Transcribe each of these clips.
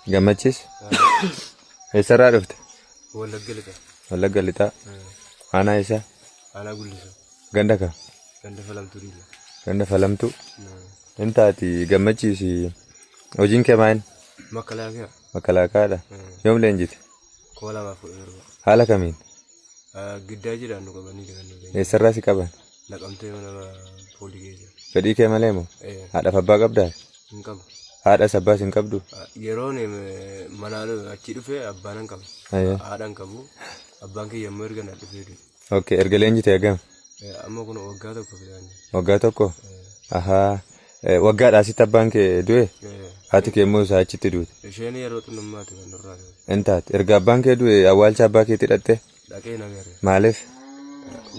Gammachiis? Eessarraa dhufte? Wallagga Lixaa. Wallagga Lixaa. Aanaa isaa? Aanaa Gullisaa. Ganda kam? Ganda Falamtuu dhiila. Ganda Falamtuu? Intaati gammachiisi hojiin kee maal? Makalaakaa. Makalaakaadha. Yoom leenjite? 2017. Haala kamiin? Giddaa jedhaan nu qabanii jiran. Eessarraa si qaban? Naqamtee mana foolii keessa. Fedhii kee malee moo? Haadhaaf abbaa qabdaa? Hin qabu. Haadhas abbaas hin qabdu? Yeroon manaa achi dhufee abbaan hin qabu. Haadha hin qabu. Abbaan kiyya immoo erga na dhufee dhufe. Okay, erga leenjitee hagam? Amma kun waggaa tokko fidaan. Waggaa tokko? Ahaa. Waggaadhaasitti abbaan kee du'e? Haati kee immoo isaa achitti duute? Isheen yeroo xinnummaati kan irraa du'e. Intaati erga abbaan kee du'e awwaalcha abbaa keetti hidhatte? Dhaqee nagarre. Maaliif?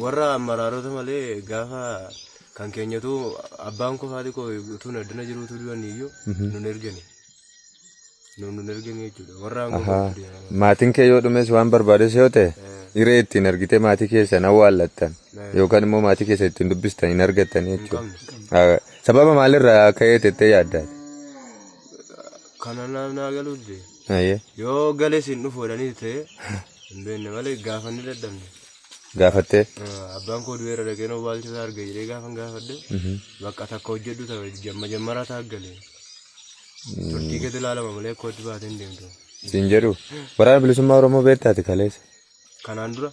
Warra maraarota malee gaafa kan keenyatu abbaan qofaati koo utuu addana jiruutu du'an iyyuu nun ergani. Nun ergani jechuudha. Warra aangoo. Maatiin kee yoo dhumes waan barbaades yoo ta'e hiree ittiin argitee maatii keessan awwaallattan yookaan immoo maatii keessa ittiin dubbistan hin argattan jechuudha. Sababa maalirraa ka'ee tettee yaaddaati? Kana naa galuudde. Yoo galees hin dhufu jedhanii ta'e hin beekne malee gaafa ni dadhabne. Gaafattee? Abbaan koo du'eera dhaqeen awwaalcha isaa arga jedhee gaafan gaafadde bakka takka hojjedhu ta'e jammaraa ta'a galee. Turtii keetti ilaalama malee akka hojii baatee hin deemtu. Siin jedhu waraana bilisummaa Oromoo beektaati kaleessa? Kanaan dura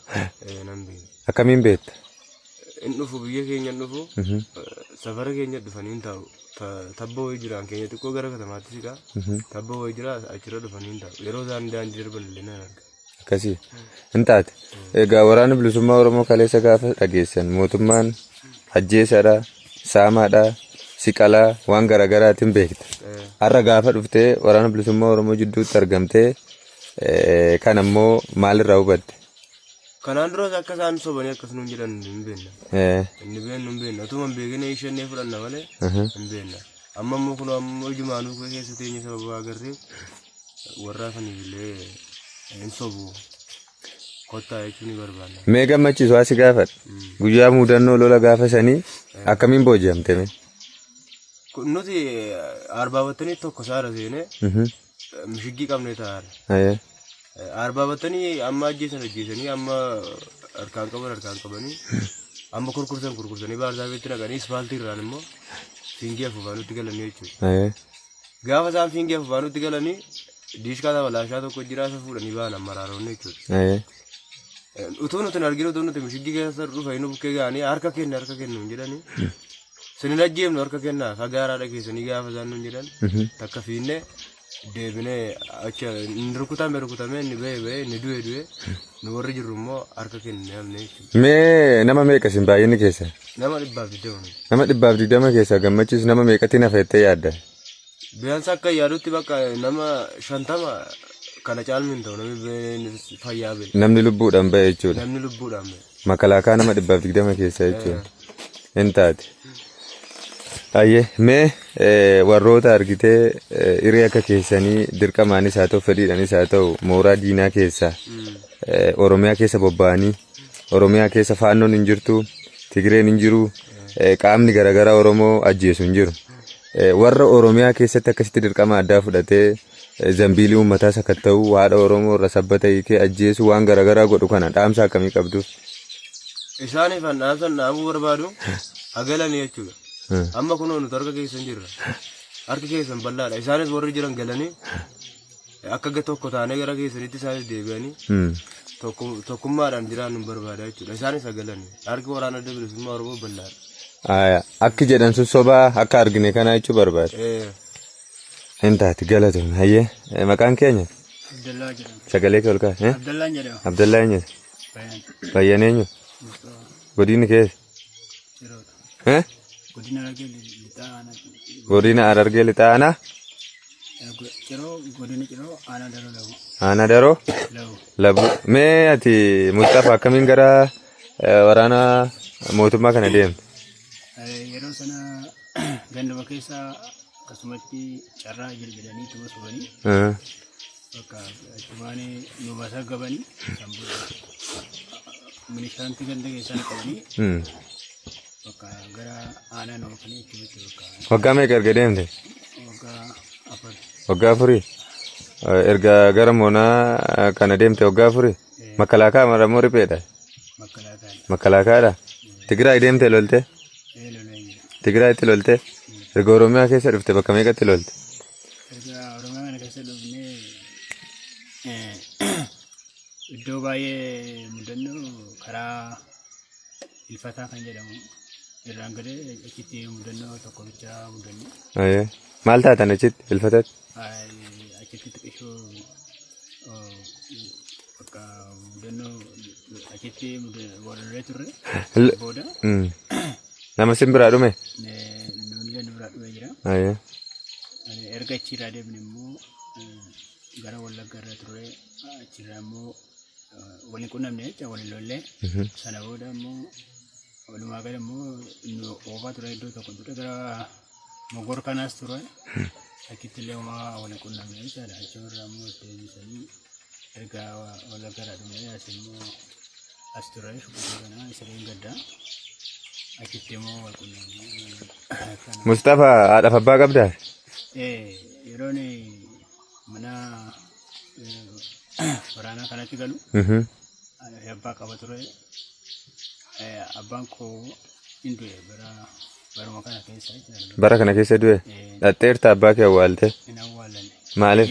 nan beekna. Akkamiin beekta? Inni dhufu biyya keenya dhufu safara keenya dhufanii hin taa'u. Tabba wayii jiraan keenya xiqqoo gara katamaatti siqaa. Tabba wayii jira achirra dhufanii hin taa'u. Yeroo isaan daandii darban illee nan arga. Akkasii hin taate. Egaa waraana bilisummaa Oromoo kaleessa gaafa dhageessan mootummaan ajjeesaadha, saamaadha, siqalaa waan garaagaraatiin beekta. Har'a gaafa dhuftee waraana bilisummaa Oromoo jidduutti argamtee kan ammoo maalirraa hubatte? Kanaan duras akka isaan sobanii akkas nuun jedhan hin beekna. Inni beeknu hin beekna. Otuma hin beekne isheen fudhanna malee hin beekna. Amma immoo kun ammoo jumaanuu keessa teenye sababa agarree warraa saniifillee hin sobu. Kottaa jechuun ni barbaanna. Mee gammachiisu asi gaafadha. Guyyaa muudannoo lola gaafa sanii akkamiin booji'amte? Nuti arbaabattanii tokko saara seenee mishiggii qabnee taa'aadha. Arbaabattanii amma ajjeesanii amma harkaan qabanii amma kurkursanii baarzaafeetti naqanii ispaaltii irraan immoo fiingii afuufaa nutti galanii jechuudha. Gaafa isaan fiingii afuufaa nutti galanii diishkaa dabalaashaa tokko jiraasa fuudhanii ba'an maraaronni jechuudha. Utuu nuti arginu utuu nuti mishiggii keessa dhufa inni bukkee ga'anii harka kennu jedhanii sinin ajjeefnu harka kennaa fagaaraadha keessanii gaafa isaan nun jedhan takka fiinnee deebinee acha rukutamee inni ba'ee inni du'e nu warri jirru immoo harka kennee hamne jechuudha. Mee nama meeqa sin baay'inni keessa? Nama 120. Nama 120 keessa gammachiisu nama meeqatti nafeettee yaadda? Biyaansa akka yaadutti bakka nama 50 kana caalmi hin ta'u namni fayyaa ba'e. Namni lubbuudhaan ba'e jechuudha. Namni lubbuudhaan ba'e. Makalaakaa nama 120 keessa jechuudha. Hin taate. Ayyee mee warroota argitee hiree akka keessanii dirqamaanis haa ta'u fedhiidhaanis haa ta'u mooraa diinaa keessa Oromiyaa keessa bobba'anii Oromiyaa keessa faannoon hin jirtu Tigireen hin jiru qaamni garaagaraa Oromoo ajjeesu hin jiru. Warra Oromiyaa keessatti akkasitti dirqama addaa fudhatee zambiilii uummataa sakatta'uu haadha Oromoo irra sabbata hiikee ajjeesu waan garaagaraa godhu kana dhaamsa akkamii qabduuf? Isaaniif dhaamuu barbaadu hagalanii jechuudha. Amma kunoo nuti harka keessan jirra. Harki keessan bal'aadha. Isaanis warri jiran galanii akka tokko taanee gara keessanitti isaanis deebi'anii tokkummaadhaan jiraan nu barbaada jechuudha. Isaanis hagalanii. Harki waraana adda bilisummaa Oromoo bal'aadha. Akki jedhan sun sobaa akka argine kana jechuu barbaada. Hin taate galatoon hayyee maqaan keenya? Abdallaa jedhama. Sagalee kee ol kaa'e? Abdallaan jedhama. Abdallaa eenyu? Bayyaan eenyu? Godina keessa? Godina Harargee Lixaa aanaa? Aanaa Daroo? Labu. Mee ati Mustafaa akkamiin gara waraana mootummaa kana deemte? Yeroo sana ganduma keessa akkasumatti carraa jedhanii tuma sobanii bakka cumaanii nu baasaa qabanii milishaanti ganda keessaa qabanii bakka gara aanaa nama kana jechuudha. Waggaa meeqa erga deemte? Waggaa 4. Waggaa 4? erga gara moonaa kana deemte waggaa furii makalaakaa maramoo ripheedha. Makalaakaadha. Tigraay deemte lolte. Tigraayitti lolte. Erga Oromiyaa keessa dhufte bakka meeqatti lolte? Erga Oromiyaa kana keessa dhufnee iddoo baay'ee mudannoo karaa ilfataa kan jedhamu irraan gadee achitti mudannoo tokko bicha mudannoo. Maal taatan achitti ilfatatti? Achitti xiqqishoo bakka mudannoo achitti walirree turre booda. Nama simbiraa dhume? Namni biraa dhume jira. Erga achiirraa deemne immoo gara Wallagga irra turre achiirraa immoo waliin qunnamne jecha waliin lollee sana booda immoo walumaa gala immoo oofaa ture iddoo tokko ture gara Mogor kanaas ture achitti illee homaa waliin qunnamne jechaadha. Achiirraa immoo deebisanii erga Wallagga irraa dhumne as immoo as ture shukkuu kana isiriin gaddaa. Mustafa haadhaaf abbaa qabdaa? Yeroon mana waraanaa kanatti galu abbaa qaba ture. Abbaan koo hin du'e baruma kana keessa. Bara kana keessa du'e? Dhadheerta abbaa kee awwaalte? Hin awwaallanne. Maaliif?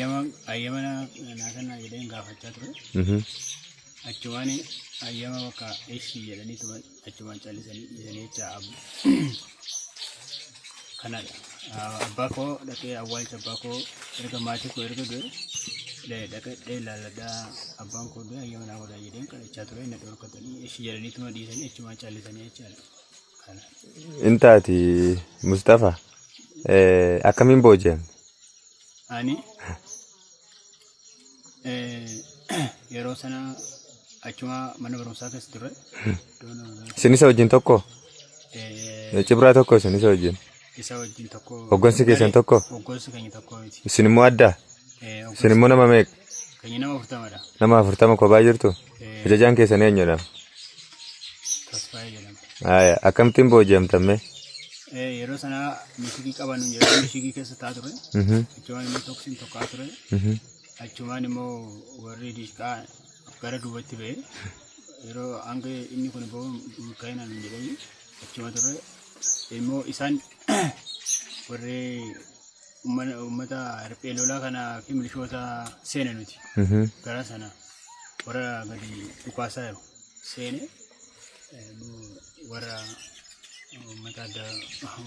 Ayyama naa kana jedheen gaafachaa ture. Achumaan ayyama bakka eessii jedhanii achumaan callisanii dhiisanii jecha kanadha. Abbaa koo dhaqee awwaalcha abbaa koo erga maatii koo erga du'e dhaqee ilaaladhaa abbaan koo du'e ayyama naa godhaa jedheen kadhachaa ture inni dhorkatanii eessii jedhanii tuma dhiisanii achumaan callisanii jechaadha. Intaati Mustafa akkamiin booji'amte? Ani yeroo sana achuma mana barumsaa keessa ture. Isin isa wajjin tokko? Cibraa tokko isin isa wajjin? Isa wajjin tokko. Hoggansi keessan tokko? Hoggansi keenya tokko miti. Isin immoo addaa? Isin immoo nama meeqa? Keenya nama 40dha. Nama 40 kophaa jirtu? Ajajaan keessan eenyudha? Tasfaayee jedhama. Akkamittiin booji'amtamme? Yeroo sana mishigii qaban yeroo mishigii keessa taa ture. Achumaan immoo toksiin tokkaa ture. Achumaan immoo warri diishqaa gara duubatti ba'e yeroo hanga inni kun ba'u kaayinaan jedhanii achuma turre immoo isaan warri uummata riphee lolaa kanaa fi milishoota seene nuti gara sana warra gadi dhukaasaa jiru seene warra uummata adda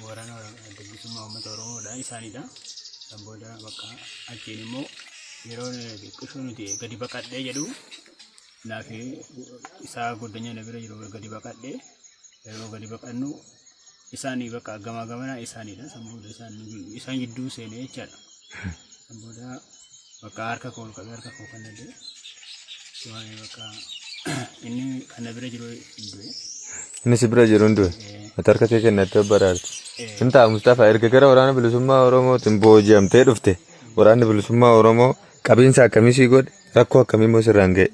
waraana adda bilisummaa uummata Oromoodha isaanidha. Kan booda bakka achiin immoo yeroo xiqqishoo nuti gadi baqadhee jedhu naafi isaa goddanyaa na bira jiru gadi baqadhee yeroo gadi baqannu isaanii bakka gamaa gamanaa isaaniidha. Sammuudha isaan gidduu seenee jechaadha. Sammuudha bakka harka koo kan nadee sumaanii bakka inni kan na bira jiru hin du'e. Inni si bira jiru hin du'e? Ati harka kee kennattee baraarte? Intaa Mustafa erga gara waraana bilisummaa Oromootiin booji'amtee dhufte waraanni bilisummaa Oromoo qabiinsa akkamii sii godhe rakkoo akkamii immoo sirraan ga'e?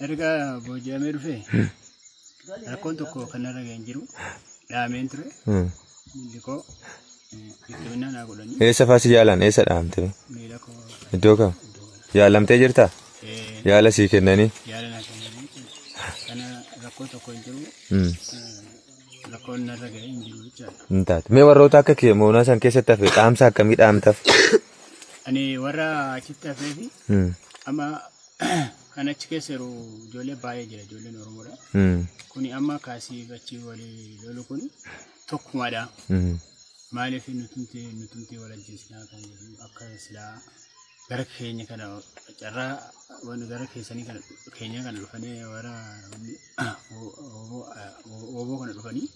Erga booji'amee dhufe rakkoon tokko kanarra ga'een jiru dhaameen ture. Miilikoo itti naa godhanii. Eessa faasi yaalan eessa dhaamte? Miilakoo. Iddoo kam? Yaalamtee jirtaa? Yaala sii kennanii? Yaala naa kennanii. Kana rakkoo tokko hin jiru. Rakkoon narra ga'ee hin jiru jechaadha. Intaati. Mee warroota akka kee moonaa san keessatti hafe dhaamsa akkamii dhaamtaaf? Ani warra achitti hafee fi amma kan achi keessa yeroo ijoollee baay'ee jira ijoolleen Oromoodha. Kuni amma kaasii achi walii lolu kun tokkumadha. Maaliif nutumti wal ajjeesnaa kan jedhu akka silaa gara keenya kana carraa gara keessanii kana keenya kana dhufanii warra oboo kana dhufanii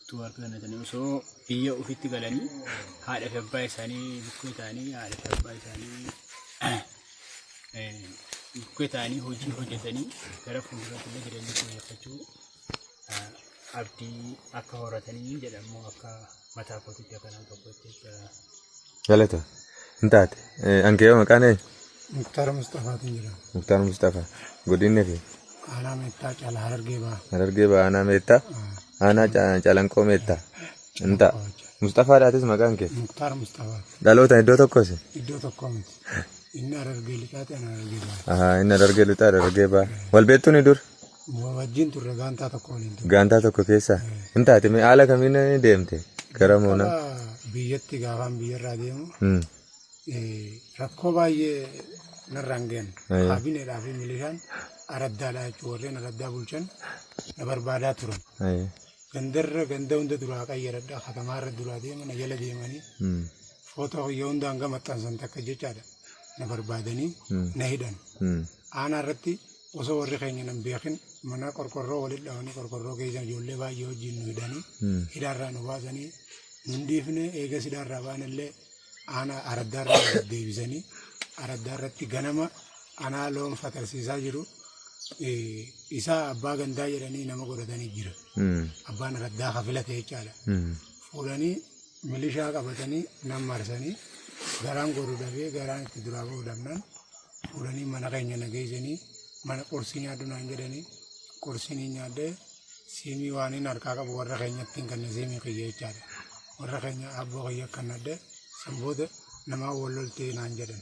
utuu harka kanatanii osoo biyya ofitti galanii haadha fi abbaa isaanii bukkee ta'anii haadha fi abbaa isaanii bukkee ta'anii hojii hojjetanii gara fuulduraatti illee jireenya fooyyeffachuu abdii akka horatanii jedhamu akka mataa kootitti akkanaan tokkotti jechuudha. Galata. Intaati. Ankee maqaan eenyu? Muktaar Mustafaatiin jedhama. Muktaar Mustafaa. Godinni kee? Aanaa Meettaa Caalaa Harargee Bahaa. Harargee Bahaa aanaa Meettaa? Aanaa Calanqoo Meettaa? Intaa. Mustafaadhaatis maqaan kee? Muktaar Mustafaa. Dhalootaan iddoo tokkosi? Iddoo tokko miti. Inni Harargee lixaati ana Harargee ba'a. Inni Harargee lixaa Harargee ba'a. Wal beektu ni dur? Wajjin turre gaantaa tokko waliin turre. Gaantaa tokko keessa. Hin taate mee haala kamiin deemte? Gara moona? Biyyatti gaafaan biyyarraa deemu. Rakkoo baay'ee narraan ga'an. Kaabineedhaa fi milishaan araddaadhaa jechuun warreen araddaa bulchan na barbaadaa turan. Ganda hunda duraa qayyaradhaa katamaarra duraa deeman na jala deemanii footoo yoo hunda hanga maxxansan takka jechaadha na barbaadanii na hidhan. Aanaa irratti osoo warri keenya nan beekin mana qorqorroo walitti dhawanii qorqorroo keessa ijoollee baay'ee wajjin nu hidhanii hidhaarraa nu baasanii nun dhiifne eega hidhaarraa baanillee aanaa araddaarraa deebisanii araddaarratti ganama aanaa loon fatarsiisaa jiru. Isaa abbaa gandaa jedhanii nama godhatanii jira. Abbaan araddaa hafilate jechaadha. Fuudhanii milishaa qabatanii nam marsanii garaan godhu dhabee garaan itti duraa bahu dhabnaan fuudhanii mana keenya nageessanii mana qorsii nyaadhu naan jedhanii qorsii nyaadhee siimii waan hin harkaa qabu warra keenyatti hin kanne siimii kiyya jechaadha. Warra keenya abboo kiyya kannadhee sanboota namaa wal loltee naan jedhan.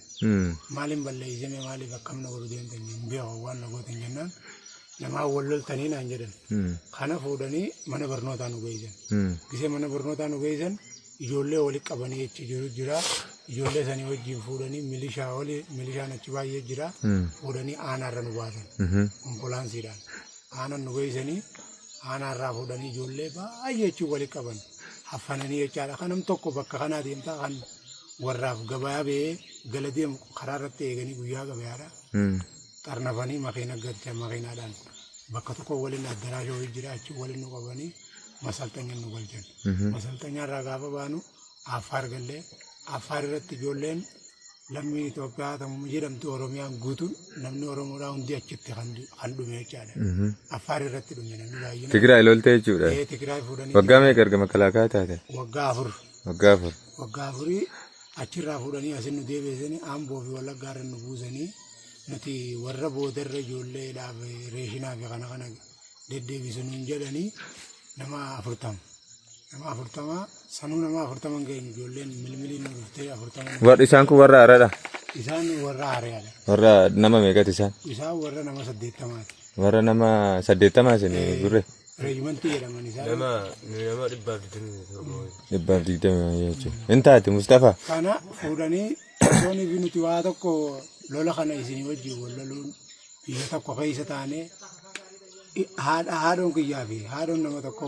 Maaliin balleessame maaliif akkamna godhu deemtan hin beeku waan na gootan jennaan namaa wal loltanii naan jedhan. Kana fuudhanii mana barnootaa nu geessan. Gisee mana barnootaa nu geessan ijoollee walitti qabanii jechi jiru jira. Ijoollee sanii wajjin fuudhanii milishaan achi baay'ee jira. Fuudhanii aanaarra nu baasan. Konkolaansiidhaan. Aanaan nu geessanii aanaarraa fuudhanii ijoollee baay'ee achi walitti qaban. Haffananii jechaadha. Kanam tokko bakka kanaa deemtaa kan warraaf gabaa ba'ee gala deemu karaa irratti eeganii guyyaa gabaadha. Xarnafanii makiina galchan makiinaadhaan bakka tokko waliin addaraasha wayii jira achi waliin nu qabanii masalxanyaan nu galchan. Masalxanyaarraa gaafa baanu Affaar gallee Affaar irratti ijoolleen lammii Itoophiyaa ta'uu jedhamtu Oromiyaan guutuun namni Oromoodhaa hundi achitti kan dhume jechaadha. Affaar irratti dhume namni baay'een. Tigraay loltee jechuudha. Tigraay fuudhanii. Waggaa meeqa erga makalaakaa taate? Waggaa 4. Waggaa 4. Waggaa 4 achirraa fuudhanii asin nu deebisanii Amboo fi Wallaggaarra nu buusanii nuti warra boodarra ijoolleedhaaf reeshinaa fi kana deddeebisuun jedhanii nama 40. Nama 40 sanuu nama 40 geenyu ijoolleen milmiliin nu dhuftee 40. Warri isaan kun warra haaraadha? Isaan warra haaraadha. Warra nama meeqati isaan? Isaan warra nama 80. Warra nama 80 isin gurre? Reejimentii jedhaman isaan. Nama 120 jechuudha. Hin taate Mustafaa? Kana fuudhanii osoonii fi nuti waa tokko lola kana isinii wajjin wal loluun biyya tokko keessa taanee haadhoon kiyyaa fi haadhoon nama tokko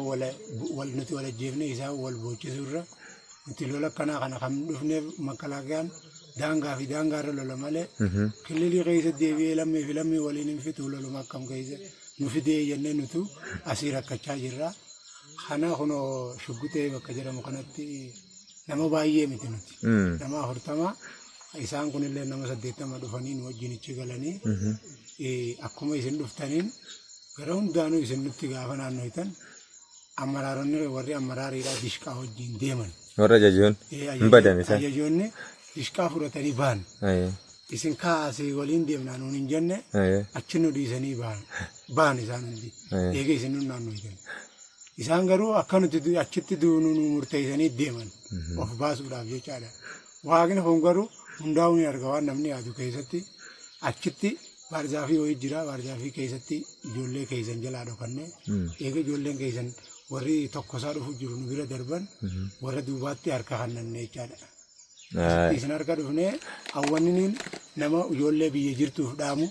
nuti wal ajjeefne isaan wal boochisuurra nuti lola kanaa kana kan dhufneef makalaaqaan daangaa fi daangaarra lola malee kililii keessa deebi'ee lammii fi lammii waliin hin fitu loluma akkam keessa nu fidee jennee nutu asii rakkachaa jirra. Kana kunoo shuggutee bakka jedhamu kanatti nama baay'ee miti nuti. Nama 40 isaan kunillee nama 80 dhufanii nu wajjin ichi galanii akkuma isin dhuftaniin gara hundaanuu isin nutti gaafa naannoitan ammaraaronni warri ammaraariidhaa dishqaa wajjin deeman. Warra ajajoon hin badan isaan. Ajajoonni dishqaa fudhatanii ba'an. Isin kaasee waliin deemnaa nuun hin jenne achi nu dhiisanii ba'an isaan hundi. Eega isin nun naannoitan. Isaan garuu akka nuti achitti duunu nu murteessanii deeman of baasuudhaaf jechaadha. Waaqni kun garuu hundaa'uu ni arga waan namni yaadu keessatti achitti baarzaafii wayii jira baarzaafii keessatti ijoollee keessan jalaa dhokannee eega ijoolleen keessan warri tokkosaa dhufu jiru nu bira darban warra duubaatti harka kannanne jechaadha. Isin harka dhufnee hawwanniin nama ijoollee biyya jirtuuf dhaamu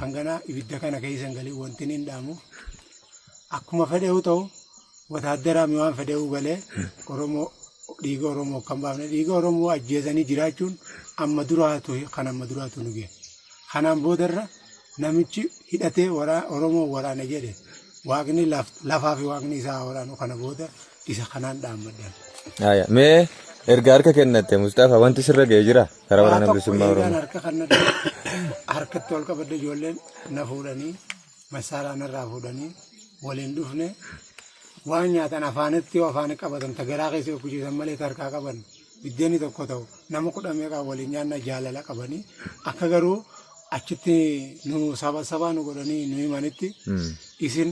hanganaa ibidda kana keessan galii wanti niin dhaamu akkuma fedheewu ta'u wataaddaraa waan fedheewu galee Oromoo dhiiga Oromoo kan baafne dhiiga Oromoo ajjeesanii jiraachuun amma duraatu kan amma duraatu nu ga'e. Kanaan boodarra namichi hidhatee Oromoo waraana jedhe waaqni lafaa fi waaqni isaa waraanu kana booda isa kanaan dhaammadhan. Mee erga harka kennatte Mustafaa wanti sirra ga'ee jira karaa waraana bilisummaa Oromoo. Harka kannadhe harkatti ol qabadde ijoolleen na fuudhanii masaaraa narraa fuudhanii waliin dhufne waan nyaatan afaanitti afaan qabatan tagaraa keessa kujisan malee harkaa qaban biddeeni tokko ta'u nama 10 meeqa waliin nyaanna jaalala qabanii akka garuu achitti nu sabaa nu godhanii nu himanitti isin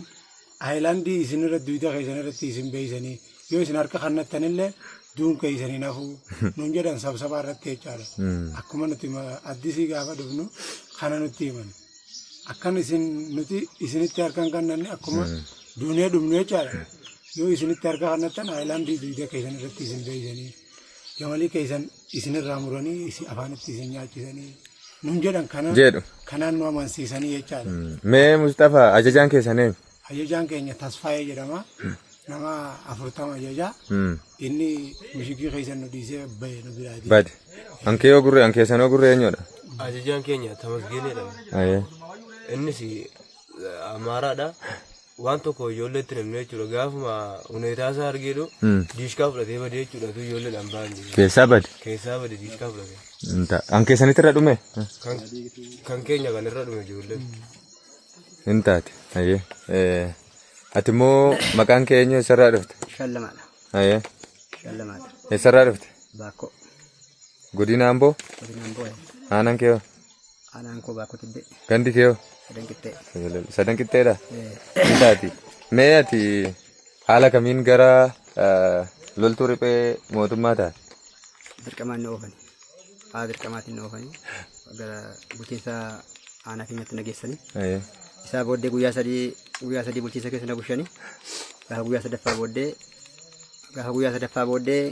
Ayilaandii isin irra duwida keessan irratti isin beeysanii yoo isin harka kannattanillee duun keessanii nafuu nuun jedhan sabsabaa irratti jechaadha. Akkuma nuti addisii gaafa dhufnu kana nutti himan. Akkan nuti isinitti harkaan kannanne akkuma duunee dhumnu jechaadha. Yoo isinitti harka kannattan aayilaandii duudaa keessan irratti isin beeksanii jamalii keessan isinirraa muranii afaanitti isin nyaachisanii nuun jedhan kanaan nu amansiisanii jechaadha. Mee Mustafaa ajajaan keessan eenyu? Ajajaan keenya Tasfaayee jedhama. Nama 40 ajajaa. Inni mishigii keessan nu dhiisee bahe nu biraati. Bade. Ankee yoo gurree ankeessan yoo gurree eenyudha? Ajajaan keenya Tamasgeenedha. Innis Amaaraadha. Waan tokko ijoolleetti namni jechuudha. Gaafuma huneetaa isaa argeedhu diishkaa fudhatee badee jechuudha. Tu ijoolleedhaan bahan. Keessaa bade? Keessaa bade diishkaa fudhatee. Ankeessanitti irra dhume? Kan keenya kan irra dhume ijoolleen. Hin taate. Ati immoo maqaan kee eenyu eessarraa dhufte? Shallamaadha. Shallamaadha. Eessarraa dhufte? Baakko. Godina Amboo? Godina Amboo. Aanaan kee hoo? Aanaan koo Baakko Tibbee. Gandi kee hoo? Sadan qixxee. Sadan qixxeedha? Hin taati. Mee ati haala kamiin gara loltuu riphee mootummaa taate? Dirqamaan na oofani. Haala dirqamaatiin na oofani. Gara bulchiinsa aanaa keenyatti na geessani. Isaa booddee guyyaa sadii bulchiinsa keessa na bushani. Gaafa guyyaa sadaffaa booddee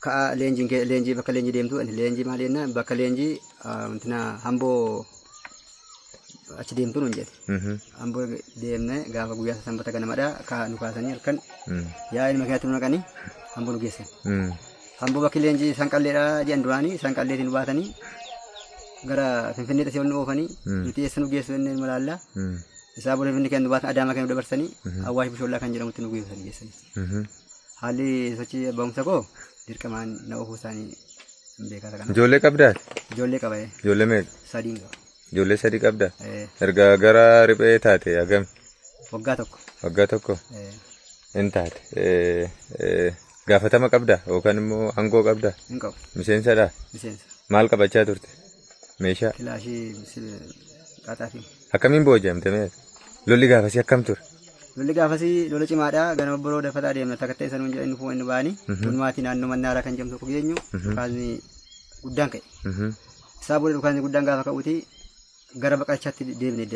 ka'a leenjii bakka leenjii deemtu leenjii maal jenna bakka leenjii hamboo achi deemtu nuun jedhe. Hamboo deemne gaafa guyyaa sanbata ganamadha ka'a nu kaasanii halkan yaa'in makiinaatti nu naqanii hamboo nu geessan. Hamboo bakki leenjii sanqalleedha jedhan duraanii sanqalleetiin nu baatanii gara Finfinneetti si ol nu oofanii nuti eessa nu geessu jennee malaallaa. Isaa booda Finfinnee kan nu baatan Adaamaa kan nu dabarsanii Awwaash Bishoollaa kan jedhamutti nu geessanii. Haalli sochii ba'umsa koo dirqamaan na oofuu isaanii hin beekata kana. Ijoollee qabdaa? Ijoollee qaba. Ijoollee meeqa? 3 qaba. Ijoollee 3 qabdaa? Erga gara riphee taate hagam? Waggaa tokko. Waggaa tokko? Hin taate. Gaafatama qabdaa yookaan immoo aangoo qabdaa? Hin qabu. Miseensadhaa? Miseensa. Maal qabachaa turte? Meeshaa? Kilaashii qaxaafi. Akkamiin booji'amte mee? Lolli gaafasii akkam ture? Lolli gaafasii lola cimaadha. Ganama biroo dafataa deemna. Takka ta'e sanuun jedhanii fuudhanii ba'anii. Dhumaatii naannoo mannaaraa kan jedhamu tokko geenyu. Dhukaasni guddaan ka'e. Isaa booda dhukaasni guddaan gaafa ka'uuti gara baqachaatti deemne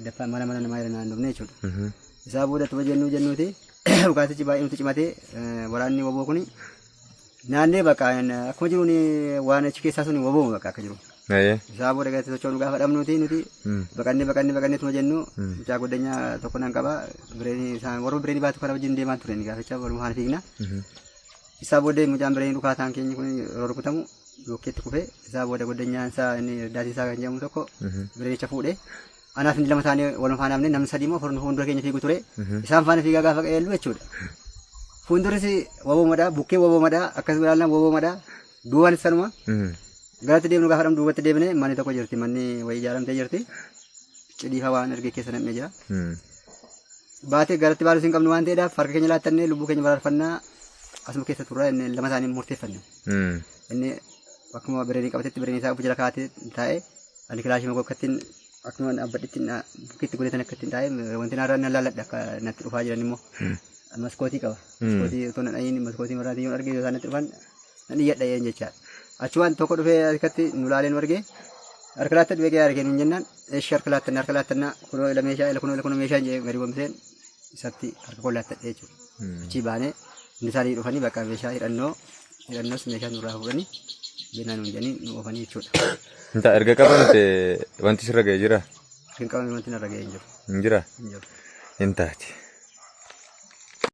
dafaa mana namaa irra naannofne jechuudha. Isaa booda tuba jennuuti dhukaasichi baay'ee nuti cimatee waraanni waboo kuni naannee bakka akkuma jiruun waan achi keessaa suni waboo bakka akka jiru. Isaa booda gadi sochoonu gaafa dhabnuuti nuti baqannee tuma jennu mucaa goddanyaa tokko nan qaba warra bireenii baatu kana wajjin deemaa turen gaaficha waluma haala fiigna. Isaa booda mucaan bireenii dhukaataan keenya kun yeroo rukutamu yookeetti kufee isaa booda goddanyaan isaa inni daatii isaa kan jedhamu tokko bireenicha fuudhee anaaf inni lama taanee waluma faana namni 3 immoo fuuldura keenya fiigu ture isaan faana fiigaa gaafa qeellu jechuudha. Fuulduris waboomadha bukkee waboomadha akkas ilaallan waboomadha duubaanis sanuma. Garatti deemnu gaafa dhamdu duubatti deemnee manni tokko jirti manni wayii ijaaramtee jirti cidhiifa waan argee keessa nam'ee jira. Baatee garatti baalus hin qabnu waan ta'eedhaaf harka keenya laattannee lubbuu keenya baraarfannaa asuma keessa turre inni lama isaanii murteeffanne. Inni akkuma bireenii qabatetti bireenii isaa jala kaatee taa'ee ani kilaashii makokkattiin akkuma abbadhitti bukkitti godhatan akkattiin taa'ee wanti naarraa na laalladha akka natti dhufaa jiran immoo maskootii qaba. Maskootii otoo na dhayin maskootii maraatii yoo argee yoo isaan natti dhufan nan iyyadha jechaadha. Achumaan tokko dhufee harkatti nu laalee nu argee harka laattatti beekee argee nuun jennaan eeshi harka laattannaa kunoo ila meeshaa kunoo meeshaa jee gadi bombiseen isatti harka koo laattadhe jechuudha. Achii baanee hundi isaanii dhufanii bakka meeshaa hidhannoos meeshaa nurraa fuudhanii beenaa nuun jedhanii nu oofanii jechuudha. Inta erga qabamte wanti sirra ga'ee jira? Hin qabamne wanti narra ga'ee hin jiru. Hin jira? Hin taate.